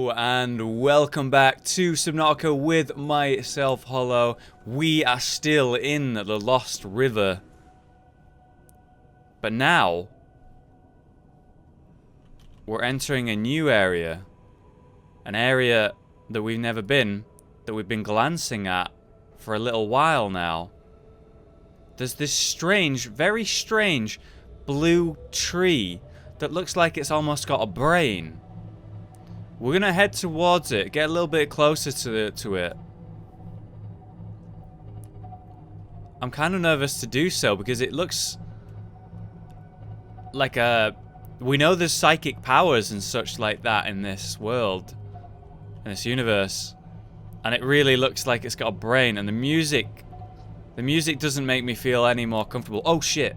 Hello and welcome back to Subnautica with myself, Hollow. We are still in the Lost River. But now, we're entering a new area. An area that we've never been, that we've been glancing at for a little while now. There's this strange, very strange, blue tree that looks like it's almost got a brain. We're gonna head towards it, get a little bit closer to it. I'm kind of nervous to do so because it looks like we know there's psychic powers and such like that in this world, in this universe, and it really looks like it's got a brain. And the music doesn't make me feel any more comfortable. Oh shit!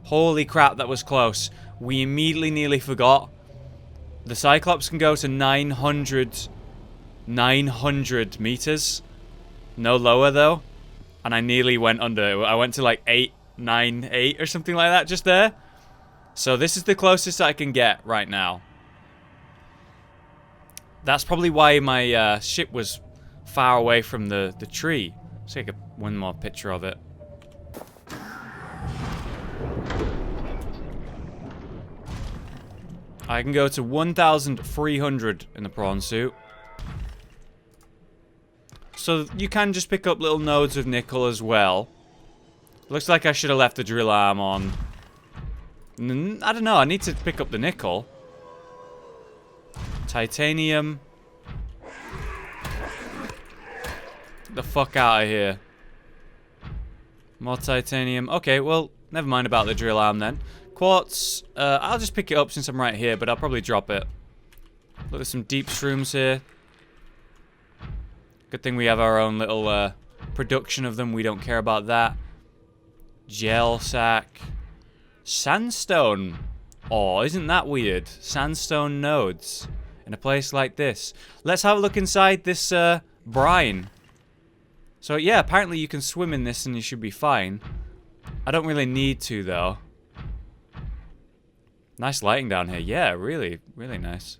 Holy crap, that was close. We immediately nearly forgot. The Cyclops can go to 900 meters. No lower, though. And I nearly went under. I went to like 898 or something like that just there. So this is the closest I can get right now. That's probably why my ship was far away from the tree. Let's take one more picture of it. I can go to 1,300 in the prawn suit. So you can just pick up little nodes of nickel as well. Looks like I should have left the drill arm on. I don't know, I need to pick up the nickel. Titanium. Get the fuck out of here. More titanium. Okay, well, never mind about the drill arm then. Quartz, I'll just pick it up since I'm right here, but I'll probably drop it. Look, there's some deep shrooms here. Good thing we have our own little production of them. We don't care about that. Gel sack. Sandstone. Oh, isn't that weird? Sandstone nodes in a place like this. Let's have a look inside this brine. So yeah, apparently you can swim in this and you should be fine. I don't really need to though. Nice lighting down here. Yeah, really, really nice.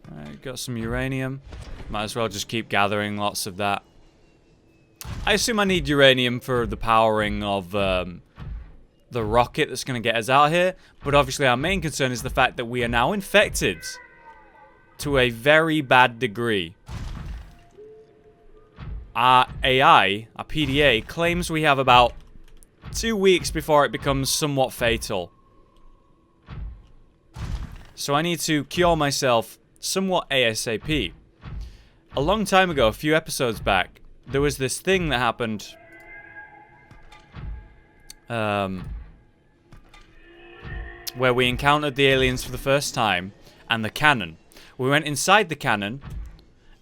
Alright, got some uranium. Might as well just keep gathering lots of that. I assume I need uranium for the powering of the rocket that's going to get us out here. But obviously our main concern is the fact that we are now infected. To a very bad degree. Our AI, our PDA, claims we have about 2 weeks before it becomes somewhat fatal. So I need to cure myself somewhat ASAP. A long time ago, a few episodes back, there was this thing that happened. Where we encountered the aliens for the first time and the cannon. We went inside the cannon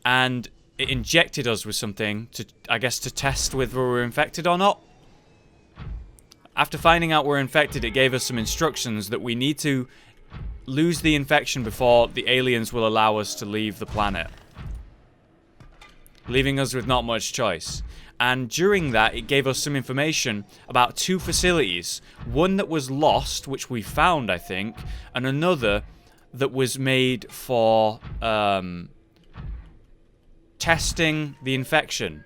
and it injected us with something to, I guess, to test whether we were infected or not. After finding out we're infected, it gave us some instructions that we need to lose the infection before the aliens will allow us to leave the planet. Leaving us with not much choice. And during that, it gave us some information about 2 facilities. One that was lost, which we found, I think, and another that was made for testing the infection.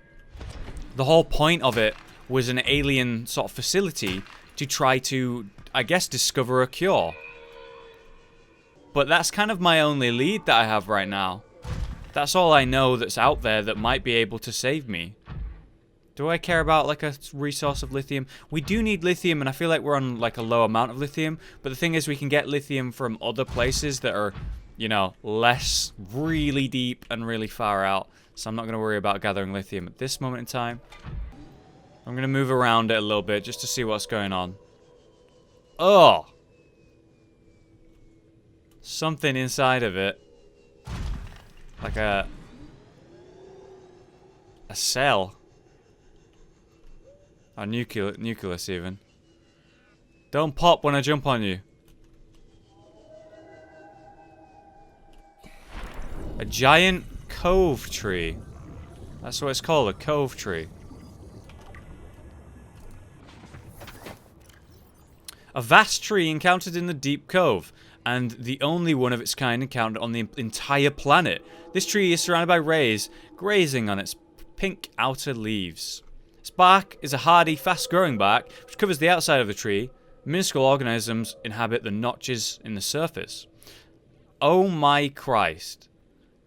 The whole point of it was an alien sort of facility to try to, I guess, discover a cure. But that's kind of my only lead that I have right now. That's all I know that's out there that might be able to save me. Do I care about, like, a resource of lithium? We do need lithium, and I feel like we're on, like, a low amount of lithium. But the thing is, we can get lithium from other places that are, you know, less really deep and really far out. So I'm not going to worry about gathering lithium at this moment in time. I'm going to move around it a little bit just to see what's going on. Oh! Something inside of it. Like a cell. Or nucleus even. Don't pop when I jump on you. A giant cove tree. That's what it's called, a cove tree. A vast tree encountered in the deep cove. and the only one of its kind encountered on the entire planet. This tree is surrounded by rays, grazing on its pink outer leaves. Its bark is a hardy, fast-growing bark, which covers the outside of the tree. Minuscule organisms inhabit the notches in the surface. Oh my Christ.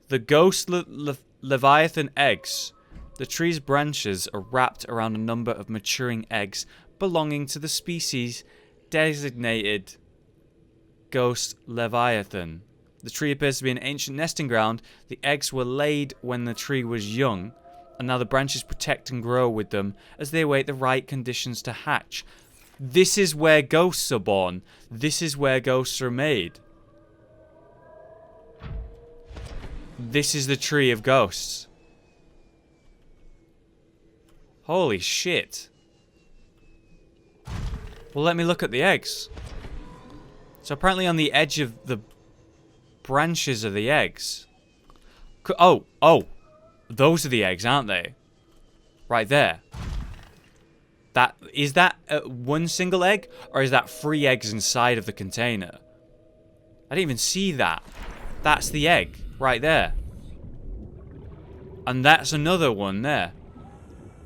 The ghost Leviathan eggs. The tree's branches are wrapped around a number of maturing eggs belonging to the species designated Ghost Leviathan. The tree appears to be an ancient nesting ground. The eggs were laid when the tree was young, and now the branches protect and grow with them as they await the right conditions to hatch. This is where ghosts are born. This is where ghosts are made. This is the tree of ghosts. Holy shit. Well, let me look at the eggs. So apparently on the edge of the branches of the eggs. Oh. Those are the eggs, aren't they? Right there. Is that one single egg? Or is that 3 eggs inside of the container? I didn't even see that. That's the egg. Right there. And that's another one there.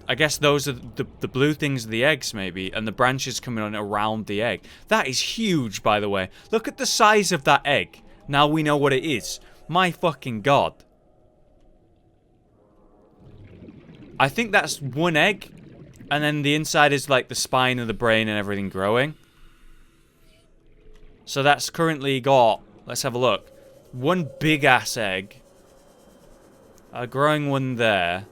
I guess those are the blue things are the eggs, maybe. And the branches coming on around the egg. That is huge, by the way. Look at the size of that egg. Now we know what it is. My fucking god. I think that's one egg. And then the inside is like the spine and the brain and everything growing. So that's currently got... Let's have a look. One big ass egg. A growing one there.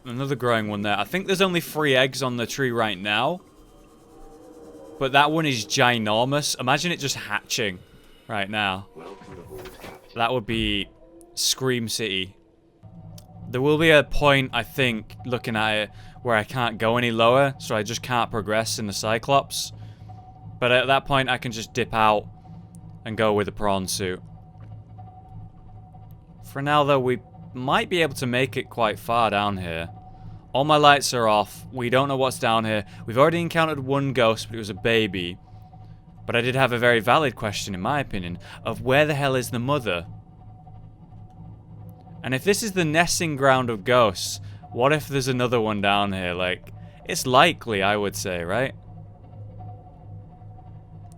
Another growing one there. I think there's only 3 eggs on the tree right now. But that one is ginormous. Imagine it just hatching right now. That would be Scream City. There will be a point, I think, looking at it, where I can't go any lower. So I just can't progress in the Cyclops. But at that point, I can just dip out and go with the prawn suit. For now, though, we might be able to make it quite far down here. All my lights are off. We don't know what's down here. We've already encountered one ghost, but it was a baby. But I did have a very valid question, in my opinion, of where the hell is the mother? And if this is the nesting ground of ghosts, what if there's another one down here? Like, it's likely, I would say, right?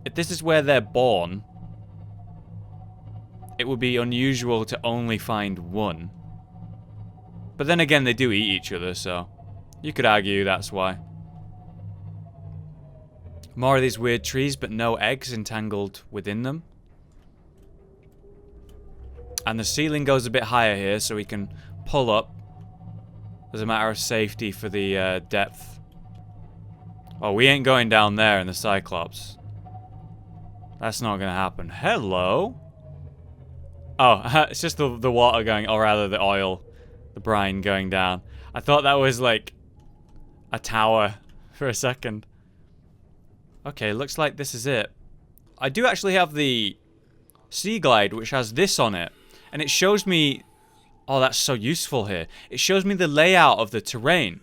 If this is where they're born, it would be unusual to only find one. But then again, they do eat each other, so you could argue that's why. More of these weird trees, but no eggs entangled within them. And the ceiling goes a bit higher here, so we can pull up as a matter of safety for the depth. Oh, we ain't going down there in the Cyclops. That's not gonna happen. Hello? Oh, it's just the water going, or rather the oil, the brine going down. I thought that was like a tower for a second. Okay, looks like this is it. I do actually have the Sea Glide, which has this on it. And it shows me... Oh, that's so useful here. It shows me the layout of the terrain.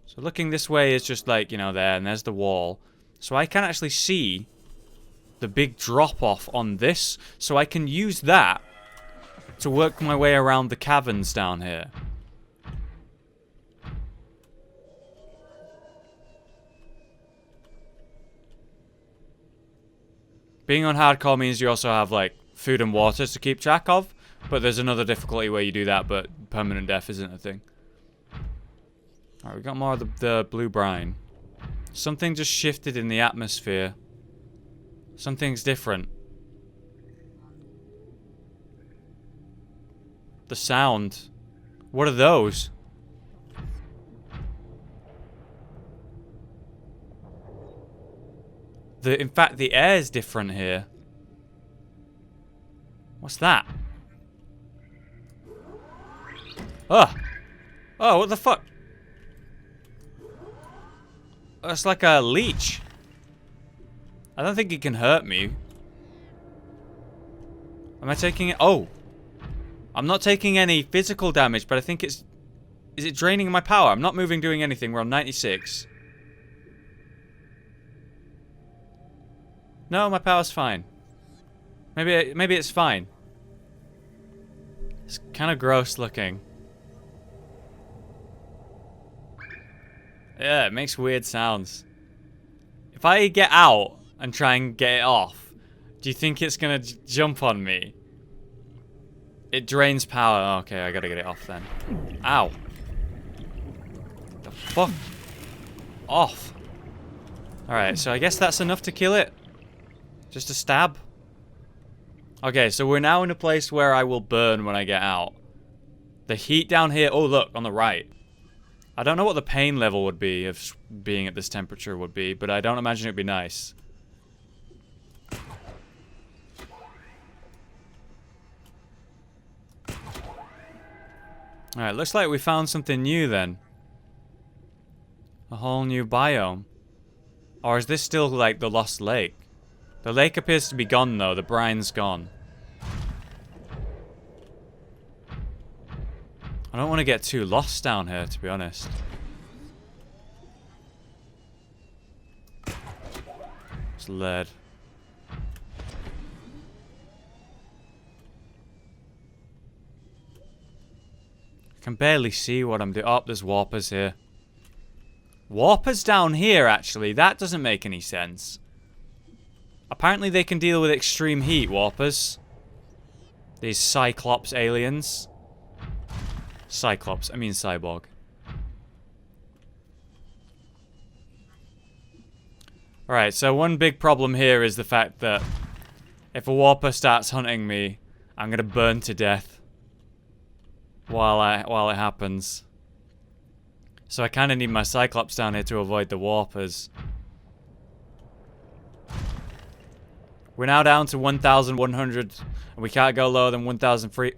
So looking this way is just like, you know, there, and there's the wall. So I can actually see the big drop-off on this. So I can use that to work my way around the caverns down here. Being on hardcore means you also have, like, food and water to keep track of. But there's another difficulty where you do that, but permanent death isn't a thing. Alright, we got more of the blue brine. Something just shifted in the atmosphere. Something's different. The sound. What are those? In fact, the air is different here. What's that? Oh! Oh, what the fuck? That's like a leech. I don't think it can hurt me. Am I taking it? Oh! I'm not taking any physical damage, but I think it's... Is it draining my power? I'm not moving, doing anything. We're on 96. No, my power's fine. Maybe it's fine. It's kind of gross looking. Yeah, it makes weird sounds. If I get out and try and get it off, do you think it's gonna jump on me? It drains power. Okay, I gotta get it off then. Ow. The fuck? Off. Alright, so I guess that's enough to kill it. Just a stab. Okay, so we're now in a place where I will burn when I get out. The heat down here... Oh, look, on the right. I don't know what the pain level would be of being at this temperature would be, but I don't imagine it'd be nice. Alright, looks like we found something new then. A whole new biome. Or is this still like the Lost Lake? The lake appears to be gone though, the brine's gone. I don't want to get too lost down here, to be honest. It's lead. I can barely see what I'm doing. Oh, there's warpers here. Warpers down here, actually. That doesn't make any sense. Apparently they can deal with extreme heat, warpers. These Cyclops aliens. Cyclops, I mean cyborg. Alright, so one big problem here is the fact that if a warper starts hunting me, I'm gonna burn to death while it happens. So I kinda need my Cyclops down here to avoid the warpers. We're now down to 1,100 and we can't go lower than 1,003.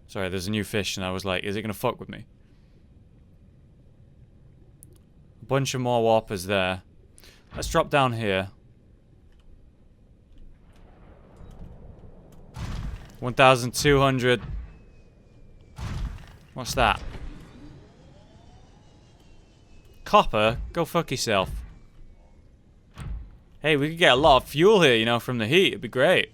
Sorry, there's a new fish and I was like, is it gonna fuck with me? A bunch of more warpers there. Let's drop down here. 1,200. What's that? Copper? Go fuck yourself. Hey, we could get a lot of fuel here, you know, from the heat. It'd be great.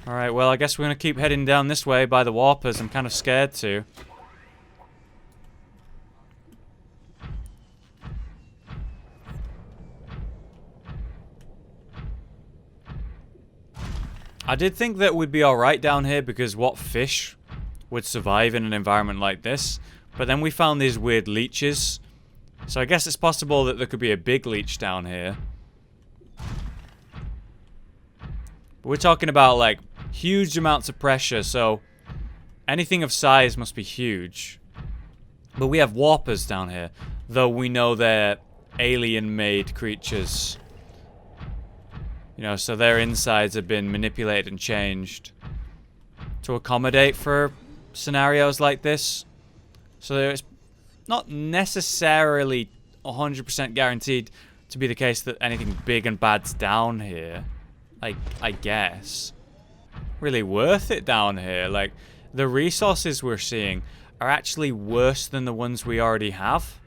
Alright, well, I guess we're gonna keep heading down this way by the warpers. I'm kind of scared to. I did think that we'd be alright down here because what fish would survive in an environment like this? But then we found these weird leeches. So I guess it's possible that there could be a big leech down here. But we're talking about like huge amounts of pressure, so anything of size must be huge. But we have warpers down here, though we know they're alien-made creatures. You know, so their insides have been manipulated and changed to accommodate for scenarios like this. So it's not necessarily 100% guaranteed to be the case that anything big and bad's down here. I guess. Really worth it down here. Like, the resources we're seeing are actually worse than the ones we already have.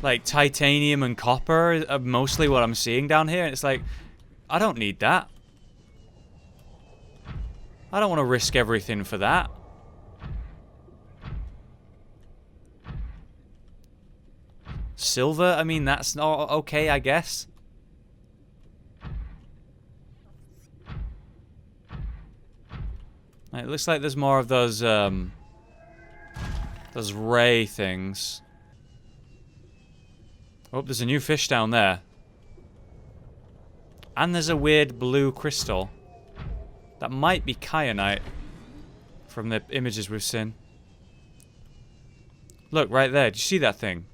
Like, titanium and copper are mostly what I'm seeing down here. And it's like, I don't need that. I don't want to risk everything for that. Silver? I mean, that's not okay, I guess. It looks like there's more of those ray things. Oh, there's a new fish down there. And there's a weird blue crystal. That might be kyanite from the images we've seen. Look, right there. Did you see that thing?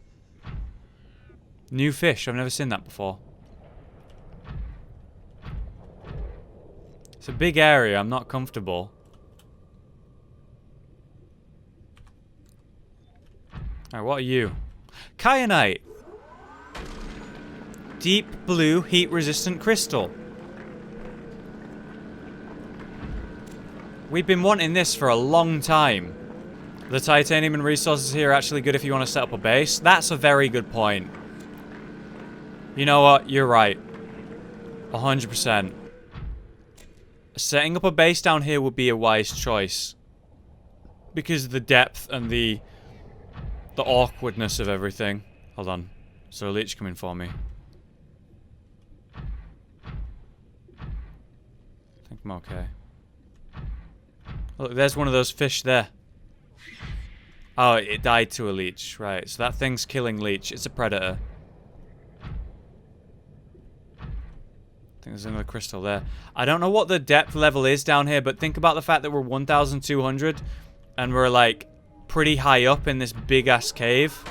New fish. I've never seen that before. It's a big area. I'm not comfortable. Alright, what are you? Kyanite! Deep blue heat resistant crystal. We've been wanting this for a long time. The titanium and resources here are actually good if you want to set up a base. That's a very good point. You know what? You're right. 100%. Setting up a base down here would be a wise choice. Because of the depth and the awkwardness of everything. Hold on. Is there a leech coming for me? I think I'm okay. Look, there's one of those fish there. Oh, it died to a leech. Right, so that thing's killing leech. It's a predator. I think there's another crystal there. I don't know what the depth level is down here, but think about the fact that we're 1,200 and we're like pretty high up in this big-ass cave.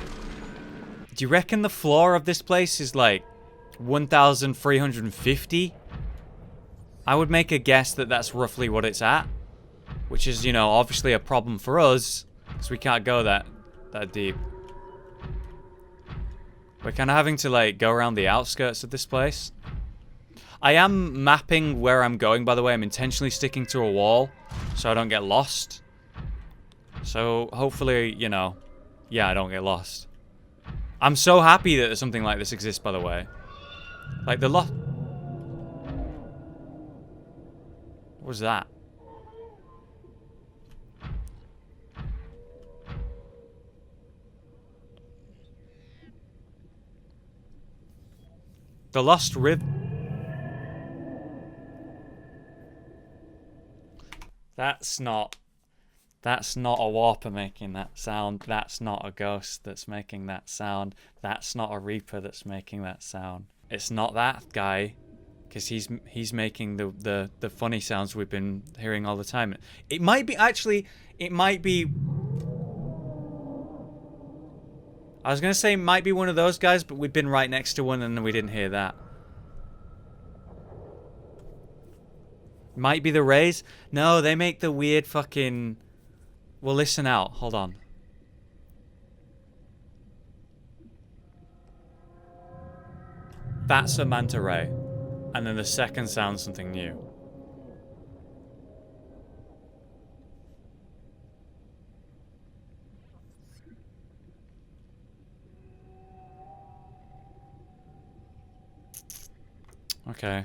Do you reckon the floor of this place is like 1,350? I would make a guess that that's roughly what it's at. Which is, you know, obviously a problem for us. Because we can't go that deep. We're kind of having to, like, go around the outskirts of this place. I am mapping where I'm going, by the way. I'm intentionally sticking to a wall. So I don't get lost. So, hopefully, you know... Yeah, I don't get lost. I'm so happy that something like this exists, by the way. Like, the What was that? The Lost River. That's not a warper making that sound. That's not a ghost that's making that sound. That's not a reaper that's making that sound. It's not that guy, because he's making the funny sounds we've been hearing all the time. It might be it might be. I was gonna say it might be one of those guys, but we've been right next to one and we didn't hear that. Might be the rays. No, they make the weird fucking... Well, listen out. Hold on. That's a manta ray. And then the second sound's something new. Okay.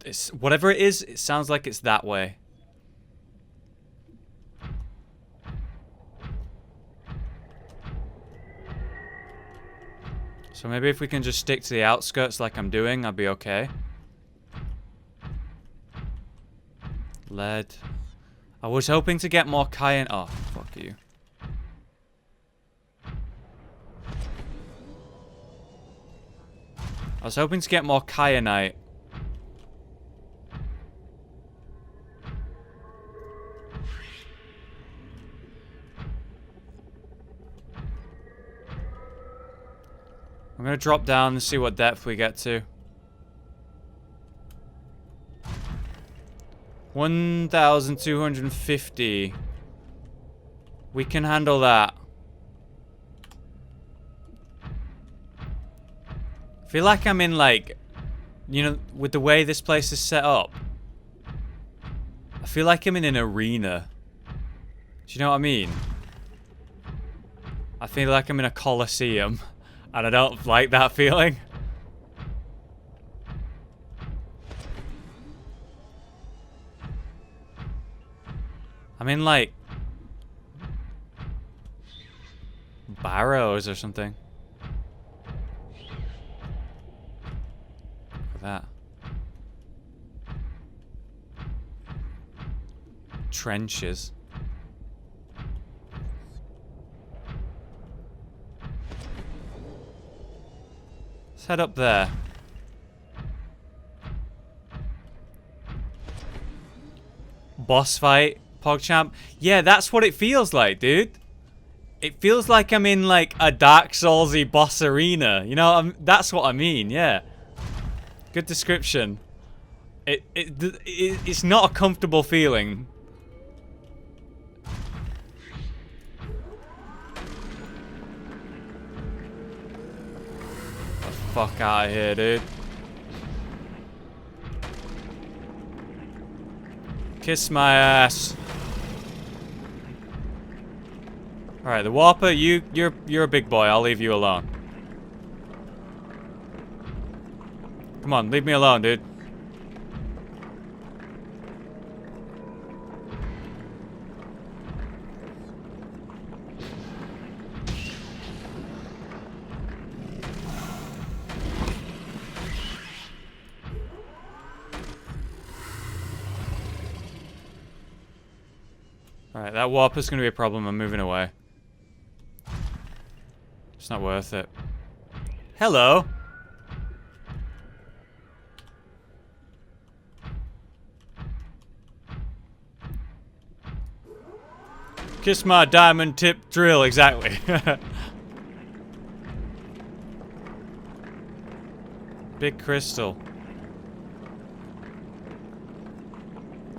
It's whatever it is, it sounds like it's that way. So maybe if we can just stick to the outskirts like I'm doing, I'll be okay. Lead. I was hoping to get more cyan. Oh, fuck you. I was hoping to get more kyanite. I'm gonna drop down and see what depth we get to. 1,250. We can handle that. I feel like I'm in, like, you know, with the way this place is set up. I feel like I'm in an arena. Do you know what I mean? I feel like I'm in a coliseum. And I don't like that feeling. I'm in, like, barrows or something. Look at that. Trenches. Let's head up there. Boss fight, PogChamp. Yeah, that's what it feels like, dude. It feels like I'm in, like, a Dark Soulsy boss arena. You know, that's what I mean, yeah. Good description. It's not a comfortable feeling. Fuck out of here, dude. Kiss my ass. Alright, the Warper, you're a big boy. I'll leave you alone. Come on, leave me alone, dude. Alright, that Warper's gonna be a problem. I'm moving away. It's not worth it. Hello. Kiss my diamond tip drill, exactly. Big crystal.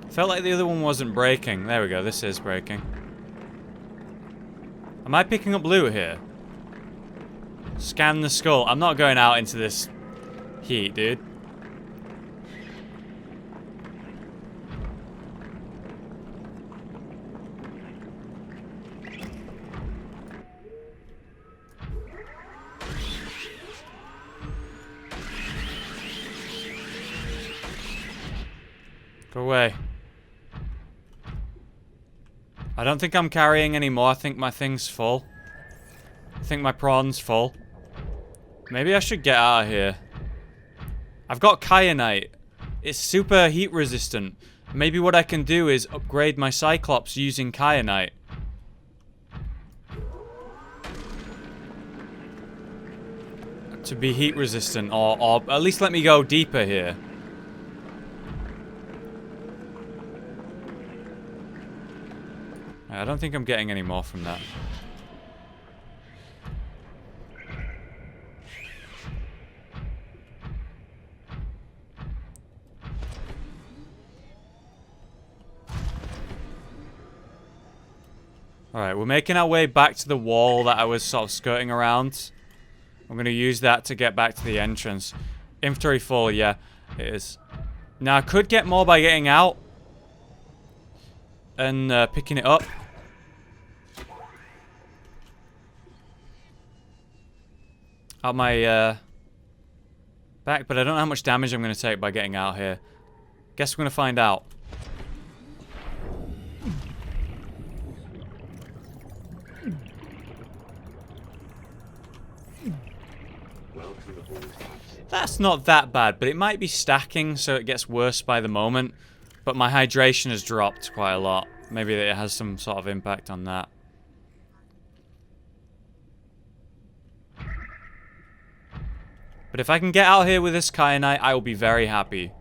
Felt like the other one wasn't breaking. There we go, this is breaking. Am I picking up loot here? Scan the skull. I'm not going out into this heat, dude. Go away. I don't think I'm carrying any more. I think my thing's full. I think my prawn's full. Maybe I should get out of here. I've got kyanite. It's super heat resistant. Maybe what I can do is upgrade my Cyclops using kyanite. To be heat resistant, or at least let me go deeper here. I don't think I'm getting any more from that. Alright, we're making our way back to the wall that I was sort of skirting around. I'm going to use that to get back to the entrance. Inventory full, yeah, it is. Now, I could get more by getting out and picking it up. Out my back, but I don't know how much damage I'm going to take by getting out here. Guess we're going to find out. That's not that bad, but it might be stacking, so it gets worse by the moment. But my hydration has dropped quite a lot. Maybe it has some sort of impact on that. But if I can get out here with this kyanite, I will be very happy.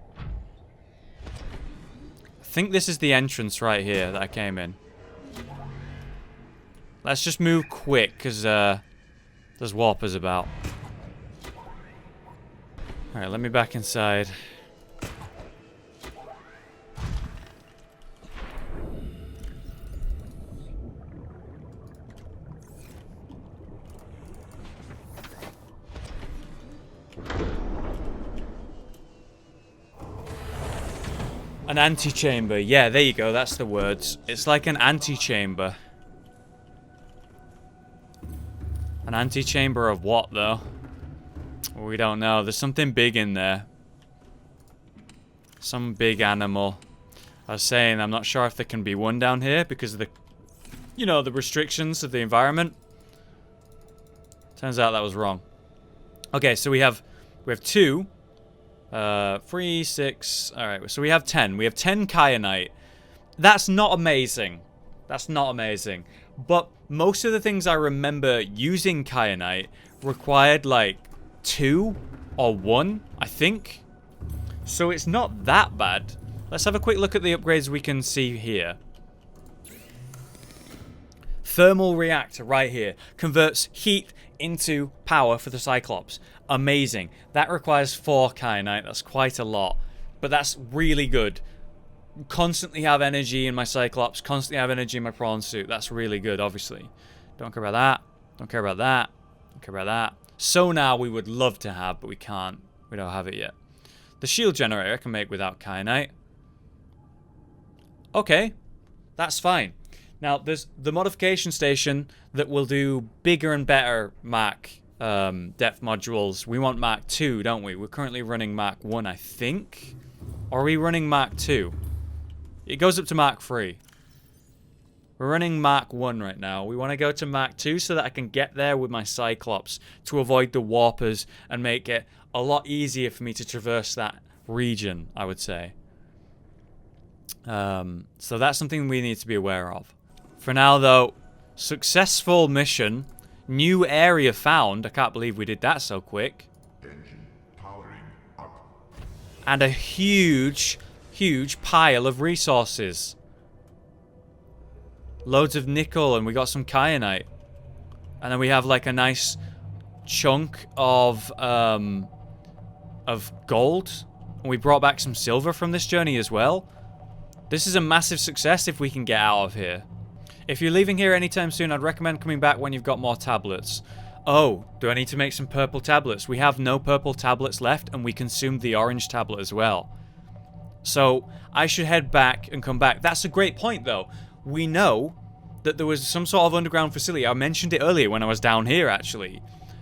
I think this is the entrance right here that I came in. Let's just move quick, because there's warpers about. Alright, let me back inside. An antechamber. Yeah, there you go. That's the words. It's like an antechamber. An antechamber of what, though? We don't know. There's something big in there. Some big animal. I was saying, I'm not sure if there can be one down here because of the, you know, the restrictions of the environment. Turns out that was wrong. Okay, so we have 2. 3, 6. Alright, so we have 10. We have 10 kyanite. That's not amazing. That's not amazing. But most of the things I remember using kyanite required like 2 or 1, I think. So it's not that bad. Let's have a quick look at the upgrades we can see here. Thermal reactor right here. Converts heat into power for the Cyclops. Amazing. That requires 4 kyanite. That's quite a lot. But that's really good. Constantly have energy in my Cyclops. Constantly have energy in my prawn suit. That's really good, obviously. Don't care about that. Don't care about that. Don't care about that. Sonar we would love to have, but we can't. We don't have it yet. The shield generator I can make without kyanite. Okay, that's fine. Now, there's the modification station that will do bigger and better Mach depth modules. We want Mach 2, don't we? We're currently running Mach 1, I think. Or are we running Mach 2? It goes up to Mach 3. We're running Mach 1 right now. We want to go to Mach 2 so that I can get there with my Cyclops to avoid the warpers and make it a lot easier for me to traverse that region, I would say. So that's something we need to be aware of. For now, though, successful mission. New area found. I can't believe we did that so quick. Engine powering up. And a huge, huge pile of resources. Loads of nickel, and we got some kyanite. And then we have like a nice chunk of gold. And we brought back some silver from this journey as well. This is a massive success if we can get out of here. If you're leaving here anytime soon, I'd recommend coming back when you've got more tablets. Oh, do I need to make some purple tablets? We have no purple tablets left, and we consumed the orange tablet as well. So, I should head back and come back. That's a great point, though. We know that there was some sort of underground facility. I mentioned it earlier when I was down here, actually.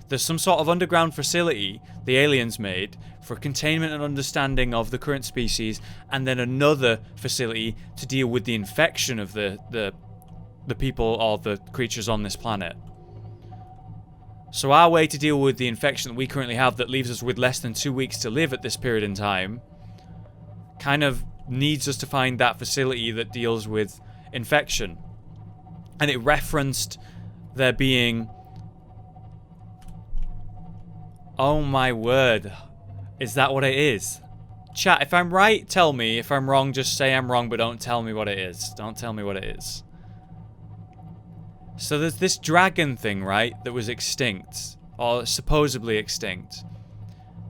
There's some sort of underground facility the aliens made for containment and understanding of the current species, and then another facility to deal with the infection of the people or the creatures on this planet. So our way to deal with the infection that we currently have that leaves us with less than 2 weeks to live at this period in time kind of needs us to find that facility that deals with infection. And it referenced there being... Oh my word. Is that what it is? Chat, if I'm right, tell me. If I'm wrong, just say I'm wrong, but don't tell me what it is. Don't tell me what it is. So there's this dragon thing, right, that was extinct. Or supposedly extinct.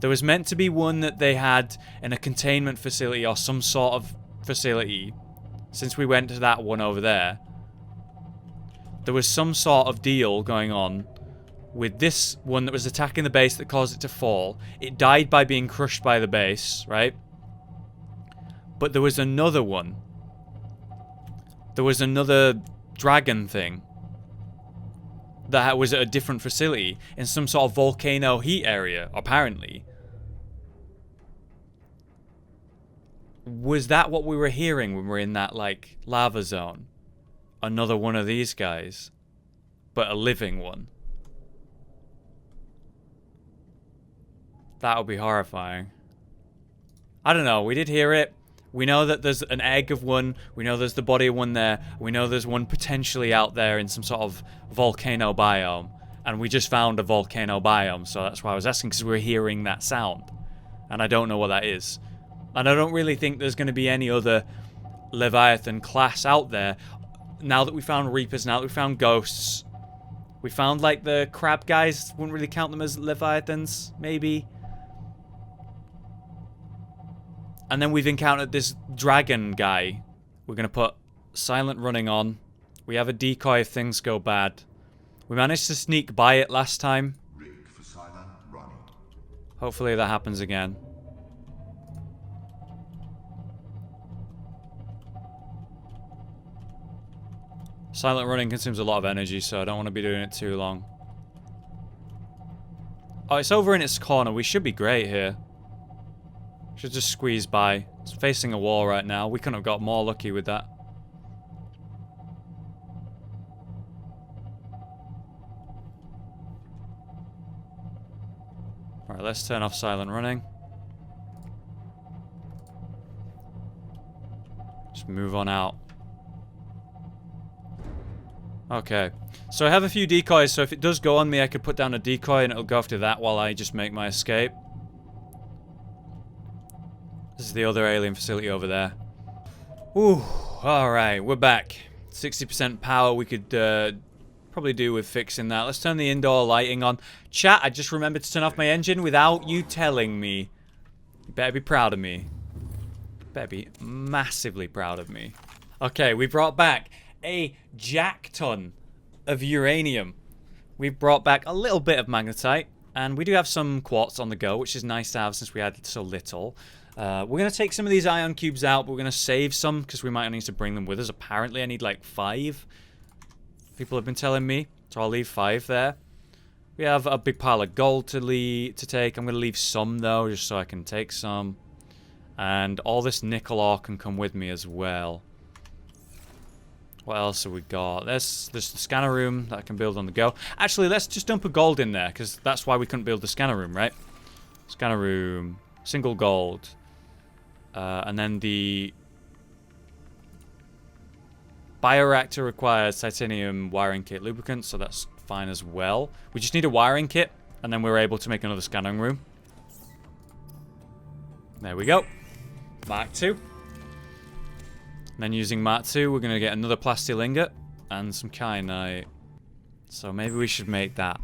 There was meant to be one that they had in a containment facility or some sort of facility. Since we went to that one over there. There was some sort of deal going on with this one that was attacking the base that caused it to fall. It died by being crushed by the base, right? But there was another one. There was another dragon thing that was at a different facility in some sort of volcano heat area, apparently. Was that what we were hearing when we were in that, like, lava zone? Another one of these guys, but a living one. That would be horrifying. I don't know, we did hear it. We know that there's an egg of one. We know there's the body of one there. We know there's one potentially out there in some sort of volcano biome. And we just found a volcano biome, so that's why I was asking, because we were hearing that sound. And I don't know what that is. And I don't really think there's going to be any other Leviathan class out there. Now that we found Reapers, now that we found Ghosts. We found, like, the crab guys. Wouldn't really count them as Leviathans, maybe. And then we've encountered this dragon guy. We're going to put silent running on. We have a decoy if things go bad. We managed to sneak by it last time. Rig for silent running. Hopefully that happens again. Silent running consumes a lot of energy, so I don't want to be doing it too long. Oh, it's over in its corner. We should be great here. Should just squeeze by. It's facing a wall right now. We couldn't have got more lucky with that. Alright, let's turn off silent running. Just move on out. Okay. So I have a few decoys, so if it does go on me, I could put down a decoy and it'll go after that while I just make my escape. This is the other alien facility over there. Ooh, alright, we're back. 60% power we could probably do with fixing that. Let's turn the indoor lighting on. Chat, I just remembered to turn off my engine without you telling me. You better be proud of me. You better be massively proud of me. Okay, we brought back a jack ton of uranium. We brought back a little bit of magnetite. And we do have some quartz on the go, which is nice to have since we had so little. We're going to take some of these ion cubes out, but we're going to save some because we might need to bring them with us. Apparently, I need like 5. People have been telling me, so I'll leave 5 there. We have a big pile of gold to take. I'm going to leave some, though, just so I can take some. And all this nickel ore can come with me as well. What else have we got? There's the scanner room that I can build on the go. Actually, let's just dump a gold in there, because that's why we couldn't build the scanner room, right? Scanner room, single gold. And then the bioreactor requires titanium wiring kit lubricant, so that's fine as well. We just need a wiring kit, and then we're able to make another scanning room. There we go. Mark II. And then using Mark II, we're going to get another plastic ingot and some kyanite. So maybe we should make that.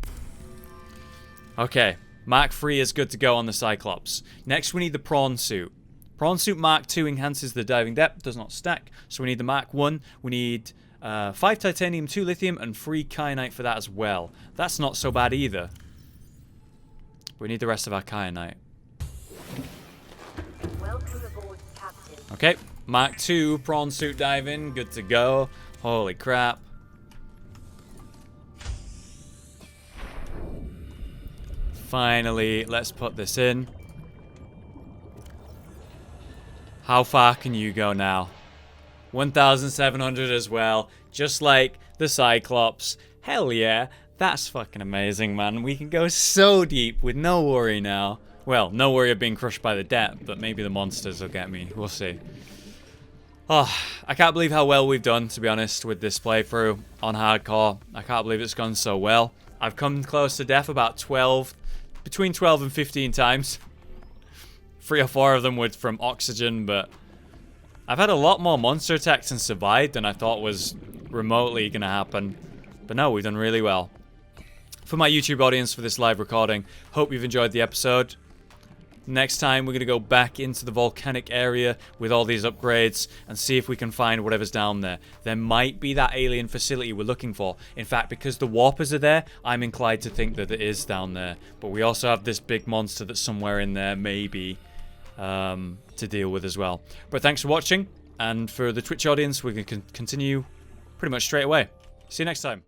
Okay, Mark III is good to go on the Cyclops. Next, we need the prawn suit. Prawn suit Mark II enhances the diving depth, does not stack. So we need the Mark I. We need 5 titanium, 2 lithium, and 3 kyanite for that as well. That's not so bad either. We need the rest of our kyanite. Welcome aboard, Captain. Okay, Mark II, prawn suit diving, good to go. Holy crap. Finally, let's put this in. How far can you go now? 1,700 as well, just like the Cyclops. Hell yeah, that's fucking amazing, man. We can go so deep with no worry now. Well, no worry of being crushed by the depth, but maybe the monsters will get me. We'll see. Oh, I can't believe how well we've done, to be honest, with this playthrough on hardcore. I can't believe it's gone so well. I've come close to death about between 12 and 15 times. 3 or 4 of them were from oxygen, but I've had a lot more monster attacks and survived than I thought was remotely going to happen. But no, we've done really well. For my YouTube audience for this live recording, hope you've enjoyed the episode. Next time, we're going to go back into the volcanic area with all these upgrades and see if we can find whatever's down there. There might be that alien facility we're looking for. In fact, because the warpers are there, I'm inclined to think that it is down there. But we also have this big monster that's somewhere in there, maybe, to deal with as well. But thanks for watching, and for the Twitch audience, we're going to continue pretty much straight away. See you next time.